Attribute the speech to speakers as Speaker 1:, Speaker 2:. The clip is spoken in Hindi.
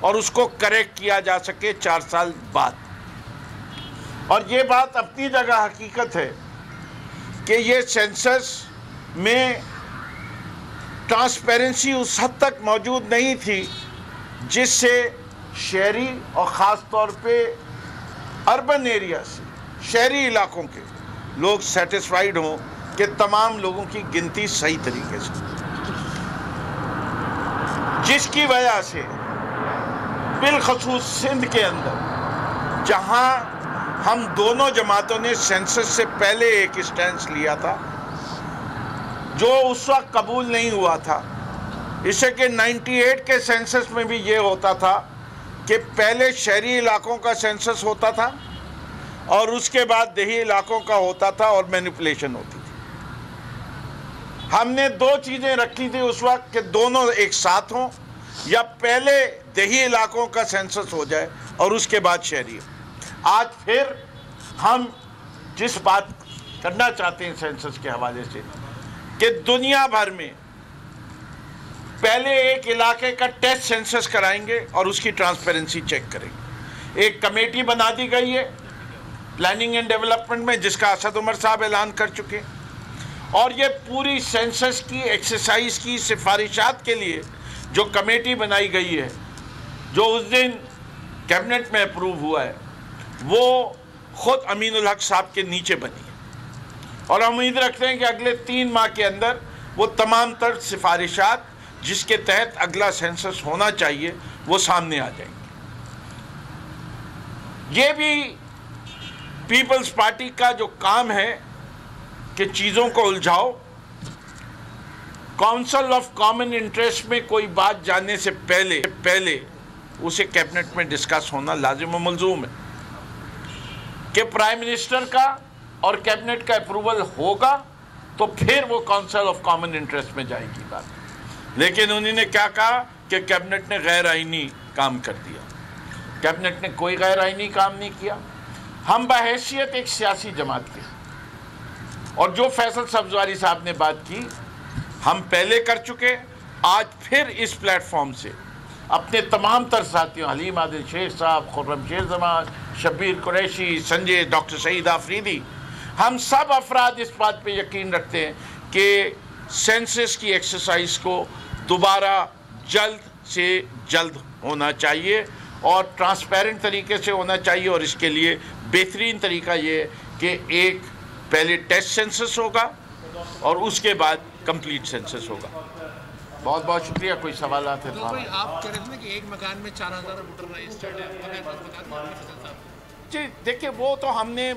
Speaker 1: और उसको करेक्ट किया जा सके 4 साल बाद। और ये बात अपनी जगह हकीकत है कि ये सेंसस में ट्रांसपेरेंसी उस हद तक मौजूद नहीं थी जिससे शहरी और ख़ास तौर पे अर्बन एरिया से, शहरी इलाकों के लोग सेटिस्फाइड हों कि तमाम लोगों की गिनती सही तरीके से, जिसकी वजह से बिलखसूस सिंध के अंदर जहां हम दोनों जमातों ने सेंसस से पहले एक स्टैंड लिया था जो उस वक्त कबूल नहीं हुआ था, इससे कि 98 के सेंसस में भी ये होता था कि पहले शहरी इलाकों का सेंसस होता था और उसके बाद देही इलाकों का होता था और मैनिपुलेशन होती थी। हमने 2 चीज़ें रखी थी उस वक्त कि दोनों एक साथ हों या पहले देही इलाकों का सेंसस हो जाए और उसके बाद शहरी। आज फिर हम जिस बात करना चाहते हैं सेंसस के हवाले से कि दुनिया भर में पहले एक इलाके का टेस्ट सेंसस कराएंगे और उसकी ट्रांसपेरेंसी चेक करेंगे। एक कमेटी बना दी गई है प्लानिंग एंड डेवलपमेंट में जिसका असद उमर साहब ऐलान कर चुके हैं और ये पूरी सेंसस की एक्सरसाइज की सिफारिशात के लिए जो कमेटी बनाई गई है जो उस दिन कैबिनेट में अप्रूव हुआ है वो खुद अमीनुल हक साहब के नीचे बनी है और हम उम्मीद रखते हैं कि अगले 3 माह के अंदर वो तमाम तर सिफारिशात जिसके तहत अगला सेंसस होना चाहिए वो सामने आ जाएंगे। ये भी पीपल्स पार्टी का जो काम है कि चीज़ों को उलझाओ। काउंसिल ऑफ कॉमन इंटरेस्ट में कोई बात जानने से पहले उसे कैबिनेट में डिस्कस होना लाजिम व मलजूम है कि प्राइम मिनिस्टर का और कैबिनेट का अप्रूवल होगा तो फिर वो काउंसिल ऑफ कॉमन इंटरेस्ट में जाएगी बात। लेकिन उन्होंने क्या कहा कि कैबिनेट ने गैर आईनी काम कर दिया। कैबिनेट ने कोई गैर आईनी काम नहीं किया। हम बहैसियत एक सियासी जमात के और जो फैसल सब्जवारी साहब ने बात की हम पहले कर चुके, आज फिर इस प्लेटफॉर्म से अपने तमाम तर साथियों हलीम आदिल शेख साहब, खुर्रम शेर जमान, शब्बीर कुरैशी, संजय, डॉक्टर सईद आफरीदी, हम सब अफराद इस बात पे यकीन रखते हैं कि सेंसस की एक्सरसाइज को दोबारा जल्द से जल्द होना चाहिए और ट्रांसपेरेंट तरीके से होना चाहिए। और इसके लिए बेहतरीन तरीका ये है कि एक पहले टेस्ट सेंसस होगा और उसके बाद कंप्लीट सेंसस होगा। बहुत बहुत शुक्रिया। कोई सवाल है?
Speaker 2: तो भाई आप कह रहे थे कि एक मकान में 4000 वोटर रजिस्टर्ड है। जी
Speaker 1: देखिए वो तो हमने